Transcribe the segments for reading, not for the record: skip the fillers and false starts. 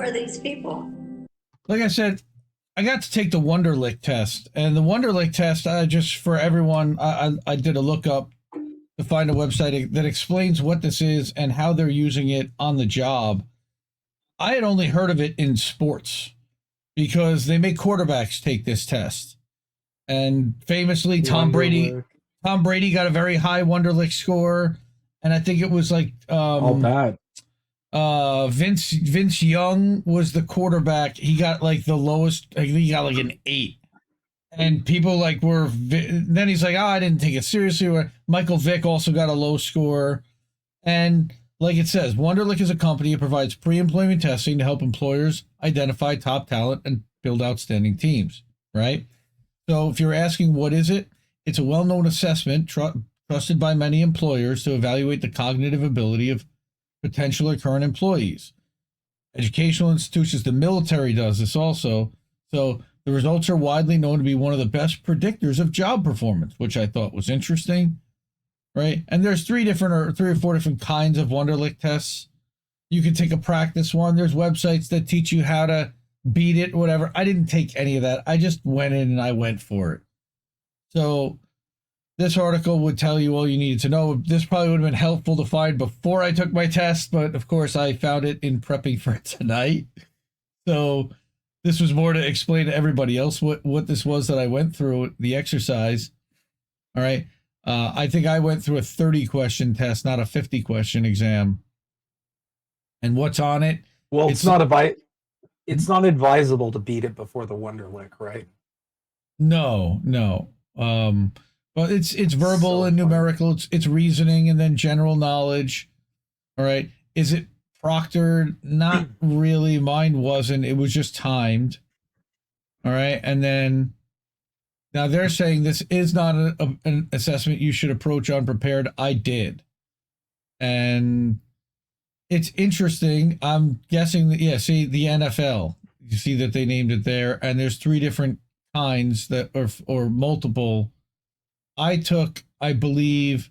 are these people? Like I said, I got to take the Wonderlic test, and the Wonderlic test, just for everyone, I did a lookup to find a website that explains what this is and how they're using it on the job. I had only heard of it in sports because they make quarterbacks take this test. And famously, Tom Brady got a very high Wonderlic score, and I think it was like I'll bet. Vince Young was the quarterback. He got like the lowest. I think he got like an 8. And people like were. Then he's like, "Oh, I didn't take it seriously." Michael Vick also got a low score, and like it says, Wonderlic is a company that provides pre-employment testing to help employers identify top talent and build outstanding teams. Right. So if you're asking what is it, it's a well-known assessment trusted by many employers to evaluate the cognitive ability of potential or current employees. Educational institutions, the military does this also. So the results are widely known to be one of the best predictors of job performance, which I thought was interesting, right? And there's 3 or 4 different kinds of Wonderlic tests. You can take a practice one. There's websites that teach you how to beat it, whatever. I didn't take any of that. I just went in and I went for it. So this article would tell you all you needed to know. This probably would have been helpful to find before I took my test, but of course I found it in prepping for tonight. So this was more to explain to everybody else what this was that I went through, the exercise. All right. I think I went through a 30-question test, not a 50-question exam. And what's on it? Well, it's not advisable to beat it before the Wonderlic, right? No. But it's verbal and numerical. It's reasoning and then general knowledge. All right. Is it proctored? Not really. Mine wasn't. It was just timed. All right. And then now they're saying this is not an assessment you should approach unprepared. I did. And it's interesting. I'm guessing that, see the NFL, you see that they named it there. And there's 3 different kinds that or multiple. I took, I believe,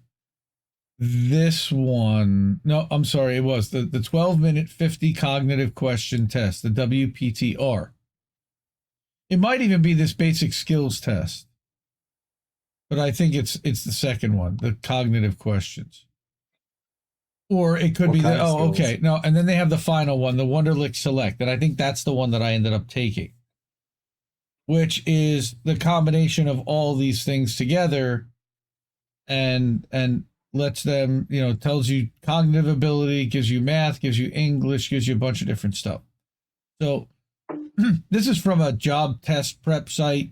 this one. No, I'm sorry. It was the 12-minute 50 cognitive question test, the WPTR. It might even be this basic skills test, but I think it's the second one, the cognitive questions. Or it could be that. Oh, okay. No, and then they have the final one, the Wonderlic Select, and I think that's the one that I ended up taking, which is the combination of all these things together and lets them, tells you cognitive ability, gives you math, gives you English, gives you a bunch of different stuff. So this is from a JobTestPrep site.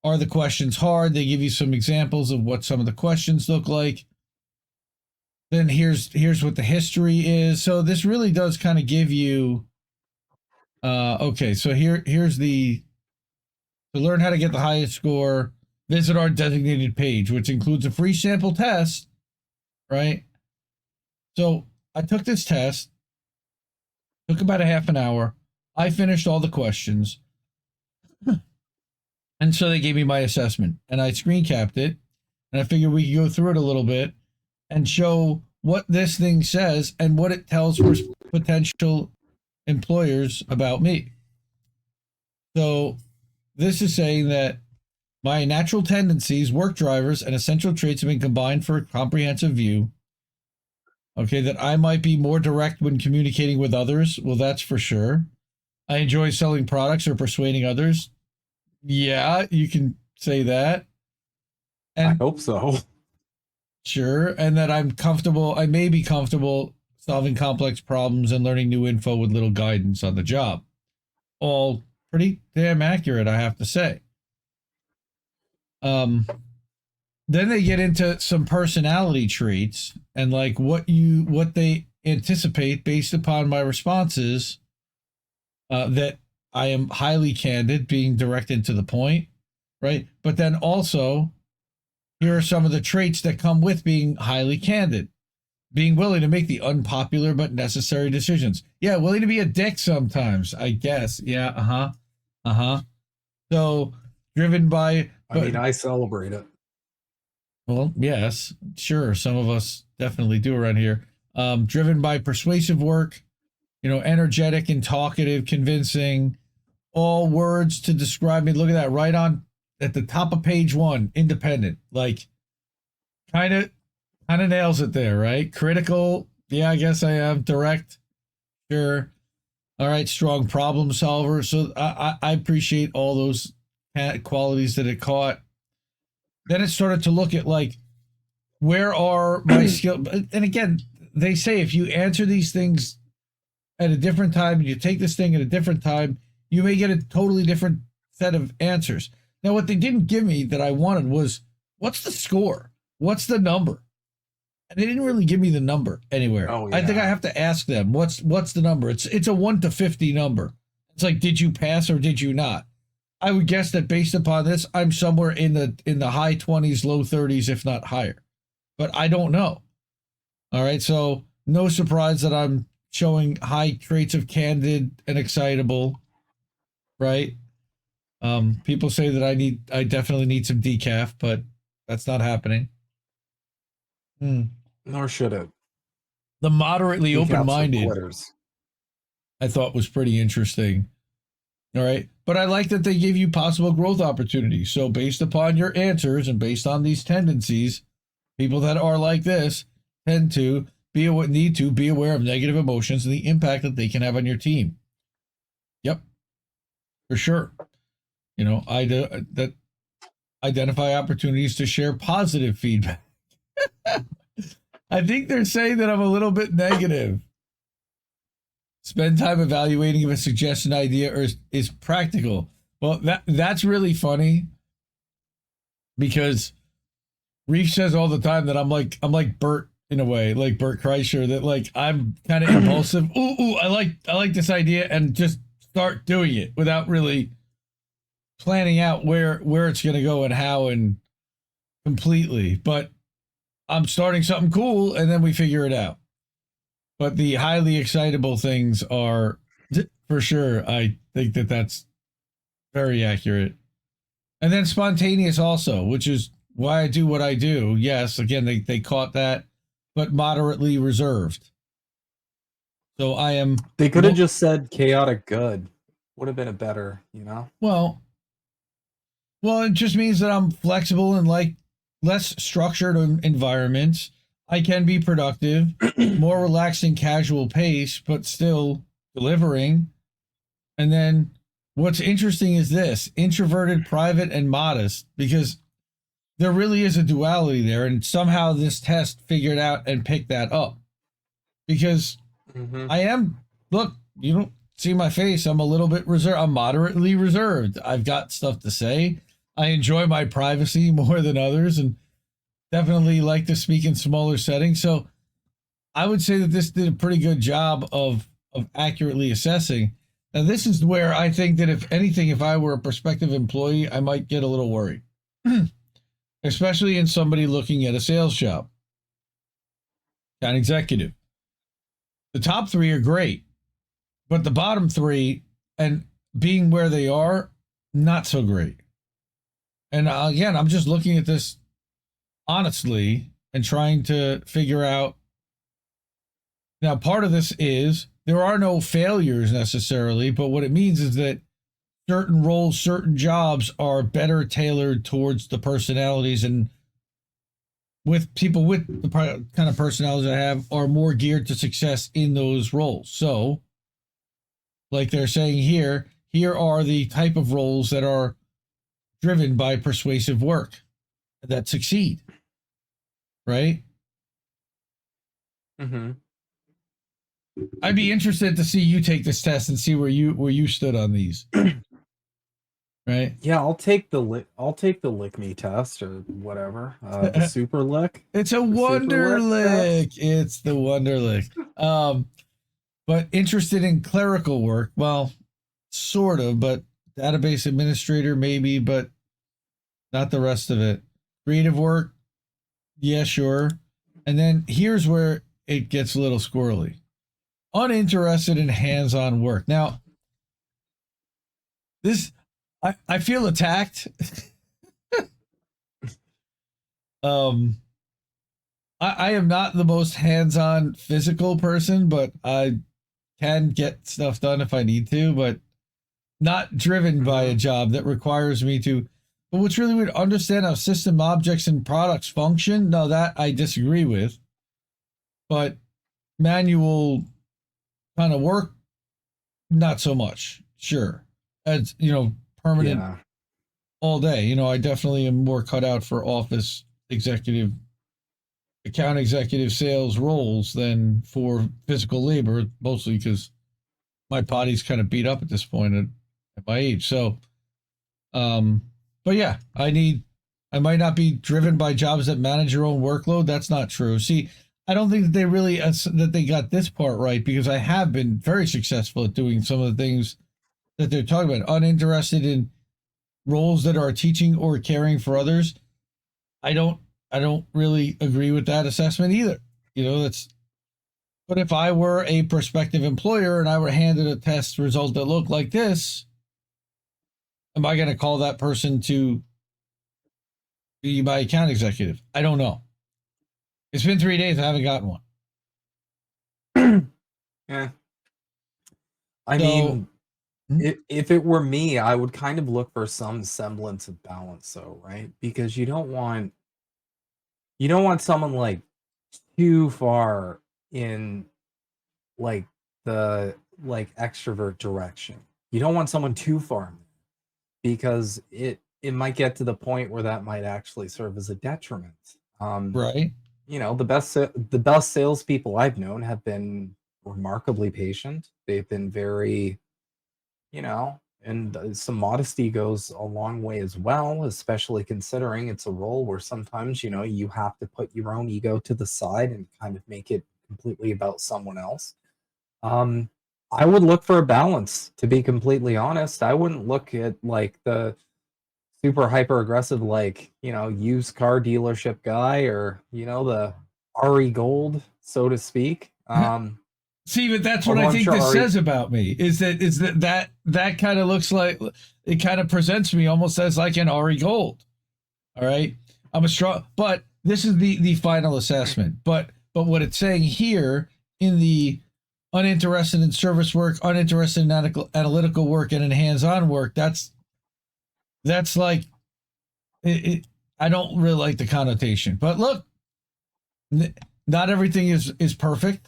Are the questions hard? They give you some examples of what some of the questions look like. Then here's what the history is. So this really does kind of give you, okay, so here's to learn how to get the highest score, visit our designated page, which includes a free sample test, right? So I took this test, took about a half an hour. I finished all the questions. And so they gave me my assessment, and I screen capped it, and I figured we could go through it a little bit and show what this thing says and what it tells for potential employers about me. So this is saying that my natural tendencies, work drivers, and essential traits have been combined for a comprehensive view. Okay, that I might be more direct when communicating with others. Well, that's for sure. I enjoy selling products or persuading others. Yeah, you can say that. And I hope so. Sure. And that I may be comfortable solving complex problems and learning new info with little guidance on the job. All pretty damn accurate, I have to say. Then they get into some personality traits and like what they anticipate based upon my responses, that I am highly candid, being direct and to the point, right? But then also, here are some of the traits that come with being highly candid. Being willing to make the unpopular but necessary decisions. Yeah, willing to be a dick sometimes, I guess. Yeah, So, driven by... I celebrate it. Well, yes, sure. Some of us definitely do around here. Driven by persuasive work, energetic and talkative, convincing, all words to describe me. Look at that, right on at the top of page 1, independent. Like, kind of nails it there, right? Critical, yeah, I guess I am. Direct, sure. All right, strong problem solver. So I appreciate all those qualities that it caught. Then it started to look at, like, where are my skills? And again, they say if you answer these things at a different time and you take this thing at a different time, you may get a totally different set of answers. Now, what they didn't give me that I wanted was, what's the score? What's the number? And they didn't really give me the number anywhere. Oh, yeah. I think I have to ask them, what's the number? It's a 1 to 50 number. It's like, did you pass or did you not? I would guess that based upon this, I'm somewhere in the high 20s, low 30s, if not higher. But I don't know. All right, so no surprise that I'm showing high traits of candid and excitable, right? People say that I definitely need some decaf, but that's not happening. Nor should it. The moderately Decaps are open-minded, quitters. I thought was pretty interesting. All right, but I like that they give you possible growth opportunities. So based upon your answers and based on these tendencies, people that are like this tend to need to be aware of negative emotions and the impact that they can have on your team. Yep, for sure. That identify opportunities to share positive feedback. I think they're saying that I'm a little bit negative. Spend time evaluating if a suggestion idea is practical. Well, that's really funny because Reef says all the time that I'm like Bert in a way, like Bert Kreischer, that like I'm kind of impulsive. Ooh, I like this idea and just start doing it without really planning out where it's going to go and how and completely. But I'm starting something cool and then we figure it out. But the highly excitable things are, for sure, I think that's very accurate. And then spontaneous also, which is why I do what I do. Yes, again, they caught that, but moderately reserved. So I am... They could have just said chaotic good. Would have been a better, Well, it just means that I'm flexible and like less structured environments. I can be productive, more relaxed and casual pace, but still delivering. And then what's interesting is this: introverted, private, and modest, because there really is a duality there. And somehow this test figured out and picked that up. Because I am, look, you don't see my face. I'm a little bit reserved. I'm moderately reserved. I've got stuff to say. I enjoy my privacy more than others and definitely like to speak in smaller settings. So I would say that this did a pretty good job of accurately assessing. Now, this is where I think that if anything, if I were a prospective employee, I might get a little worried, especially in somebody looking at a sales job, account executive. The top 3 are great, but the bottom 3 and being where they are, not so great. And again, I'm just looking at this honestly and trying to figure out. Now, part of this is there are no failures necessarily, but what it means is that certain roles, certain jobs are better tailored towards the personalities, and with people with the kind of personalities I have are more geared to success in those roles. So, like they're saying here are the type of roles that are driven by persuasive work that succeed. Right? I'd be interested to see you take this test and see where you stood on these. Right? Yeah, I'll take the lick me test or whatever. The super lick. It's a Wonderlic. It's the Wonderlic. But interested in clerical work. Well, sort of, but database administrator maybe, but not the rest of it. Creative work, yeah, sure. And then here's where it gets a little squirrely. Uninterested in hands-on work. Now, this, I feel attacked. I am not the most hands-on physical person, but I can get stuff done if I need to, but not driven by a job that requires me to. But what's really weird, understand how system objects and products function? No, that I disagree with. But manual kind of work, not so much. Sure. As, permanent all day. I definitely am more cut out for office executive, account executive, sales roles than for physical labor, mostly because my body's kind of beat up at this point at my age. So, but yeah, I might not be driven by jobs that manage your own workload. That's not true. See, I don't think that they really, that they got this part right, because I have been very successful at doing some of the things that they're talking about. Uninterested in roles that are teaching or caring for others. I don't really agree with that assessment either. But if I were a prospective employer and I were handed a test result that looked like this, am I going to call that person to be my account executive? I don't know. It's been 3 days. I haven't gotten one. Yeah. I mean, if it were me, I would kind of look for some semblance of balance, though, right? Because you don't want someone like too far in like the extrovert direction. You don't want someone too far, because it might get to the point where that might actually serve as a detriment. Right. The best salespeople I've known have been remarkably patient. They've been very, and some modesty goes a long way as well, especially considering it's a role where sometimes, you have to put your own ego to the side and kind of make it completely about someone else. I would look for a balance, to be completely honest. I wouldn't look at like the super hyper aggressive, used car dealership guy, or, the RE Gold, so to speak. See, but that's what I think this says about me, is that kind of looks like, it kind of presents me almost as like an RE Gold. All right. I'm a strong, but this is the final assessment. But what it's saying here in the uninterested in service work, uninterested in analytical work, and in hands-on work, that's like, I don't really like the connotation. But look, not everything is perfect.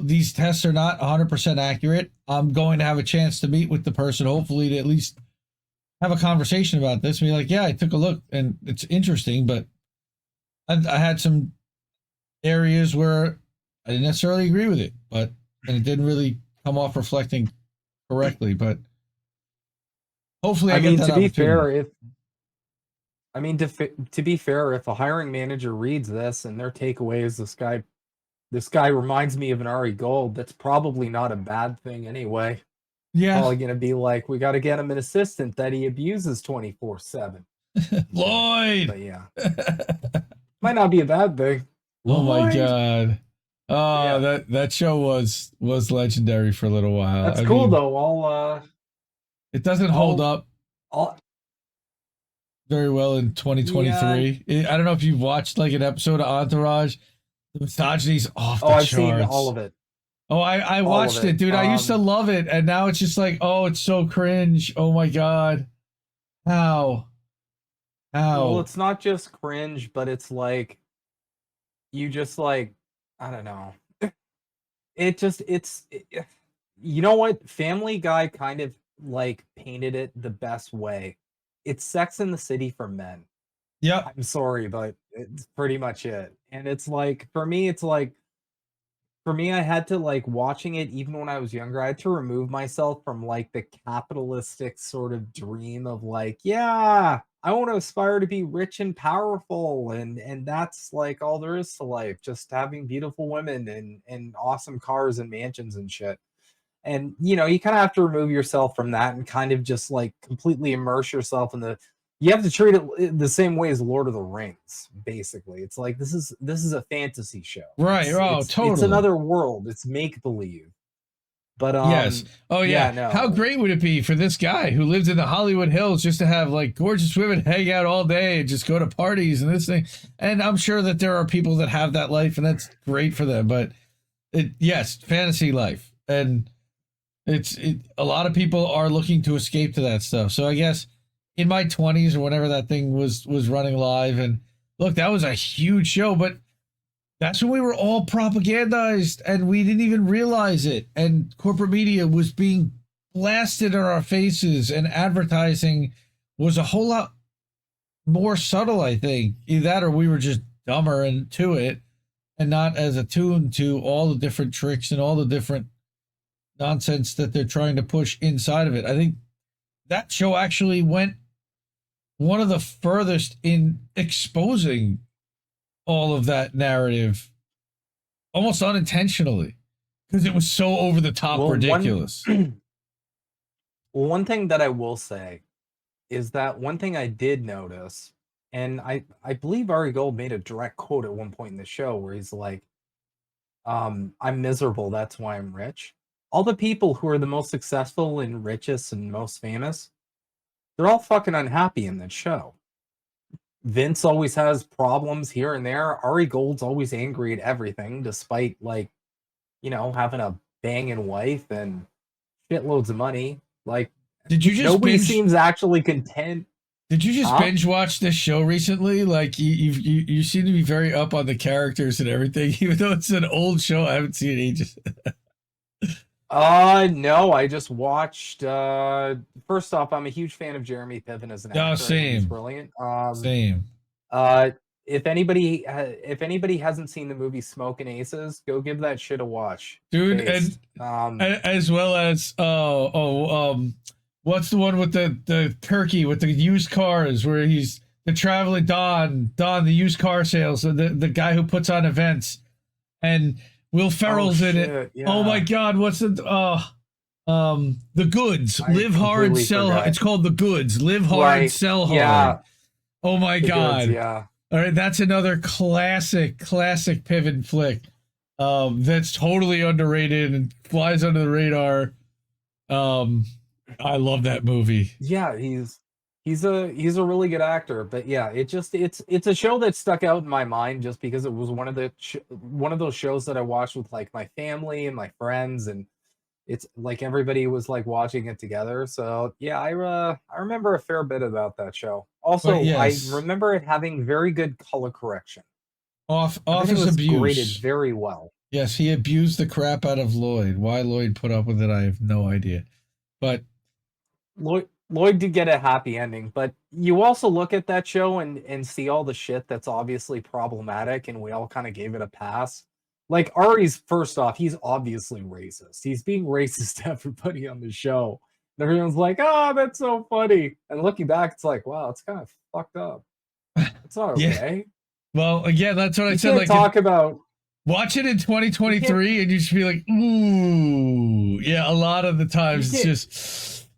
These tests are not 100% accurate. I'm going to have a chance to meet with the person, hopefully to at least have a conversation about this. And be like, yeah, I took a look and it's interesting, but I had some areas where I didn't necessarily agree with it, and it didn't really come off reflecting correctly. But hopefully, to be fair, if a hiring manager reads this and their takeaway is this guy reminds me of an RE Gold, that's probably not a bad thing anyway. Yeah. Probably going to be like, we got to get him an assistant that he abuses 24/7. Lloyd. But yeah. Might not be a bad thing. Oh my God. Oh, yeah. That show was legendary for a little while. That's cool though. It doesn't hold up very well in 2023. Yeah. I don't know if you've watched like an episode of Entourage. The misogyny's off the charts. I've seen all of it. Oh, I watched it, dude. I used to love it, and now it's just like, oh, it's so cringe. Oh my God. How? Well, it's not just cringe, but it's like, you just like, I don't know. You know what? Family Guy kind of like painted it the best way. It's Sex in the City for men. Yeah. I'm sorry, but it's pretty much it. And it's like, for me, I had to like watching it even when I was younger. I had to remove myself from like the capitalistic sort of dream of like, yeah, I want to aspire to be rich and powerful, and that's like all there is to life, just having beautiful women and awesome cars and mansions and shit. And you kind of have to remove yourself from that and kind of just like completely immerse yourself in you have to treat it the same way as Lord of the Rings, basically. It's like this is a fantasy show. Right. Totally. It's another world. It's make-believe. But yes. Oh yeah. No. How great would it be for this guy who lives in the Hollywood Hills just to have like gorgeous women hang out all day and just go to parties and this thing? And I'm sure that there are people that have that life, and that's great for them. But yes, fantasy life. and a lot of people are looking to escape to that stuff. So I guess in my 20s or whenever that thing was running live, and look, that was a huge show, but that's when we were all propagandized and we didn't even realize it. And corporate media was being blasted in our faces, and advertising was a whole lot more subtle, I think. Either that or we were just dumber into it and not as attuned to all the different tricks and all the different nonsense that they're trying to push inside of it. I think that show actually went one of the furthest in exposing all of that narrative almost unintentionally because it was so over the top ridiculous. One thing that I will say is that one thing I did notice, and I believe Ari Gold made a direct quote at one point in the show where he's like, I'm miserable, that's why I'm rich. All the people who are the most successful and richest and most famous, they're all fucking unhappy in that show. Vince always has problems here and there. Ari Gold's always angry at everything, despite, like, you know, having a banging wife and shitloads of money. Like, did you just nobody seems actually content. Did you just binge watch this show recently? Like, you seem to be very up on the characters and everything, even though it's an old show. I haven't seen it in ages. No, I just watched. First off, I'm a huge fan of Jeremy Piven as an actor. Same. He's brilliant. Same. If anybody hasn't seen the movie Smoking Aces, go give that shit a watch, dude. And as well as what's the one with the turkey with the used cars where he's the traveling Don the used car sales, the guy who puts on events, and Will Ferrell's in it. Yeah. Oh my God, what's the Goods? Live hard, sell hard. It's called The Goods. Live hard, sell hard. Yeah. Oh my God. Goods, yeah. All right, that's another classic Piven flick. That's totally underrated and flies under the radar. I love that movie. Yeah, he's a really good actor, but yeah, it's a show that stuck out in my mind just because it was one of those shows that I watched with like my family and my friends, and it's like everybody was like watching it together. So yeah, I remember a fair bit about that show. Also, yes, I remember it having very good color correction. Office abuse graded very well. Yes, he abused the crap out of Lloyd. Why Lloyd put up with it, I have no idea. But Lloyd did get a happy ending, but you also look at that show and see all the shit that's obviously problematic, and we all kind of gave it a pass. Like, Ari's, first off, he's obviously racist. He's being racist to everybody on the show. And everyone's like, oh, that's so funny. And looking back, it's like, wow, it's kind of fucked up. It's not okay. Well, again, that's what I said. Like, watch it in 2023 and you should be like, ooh. Yeah, a lot of the times it's just...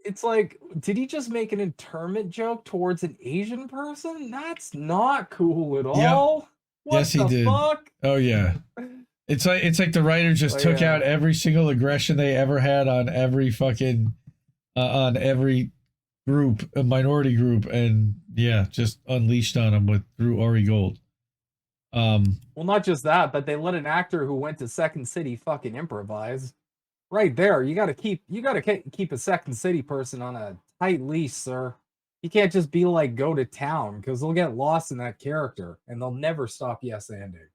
It's like, did he just make an internment joke towards an Asian person? That's not cool at all. Yep. Yes, he did. Fuck? Oh yeah. It's like the writer just took out every single aggression they ever had on every fucking on every group, a minority group, and just unleashed on them through Ari Gold. Well, not just that, but they let an actor who went to Second City fucking improvise. Right there, you gotta keep a Second City person on a tight leash, sir. You can't just be like, go to town, because they'll get lost in that character and they'll never stop yes-anding.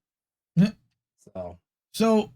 So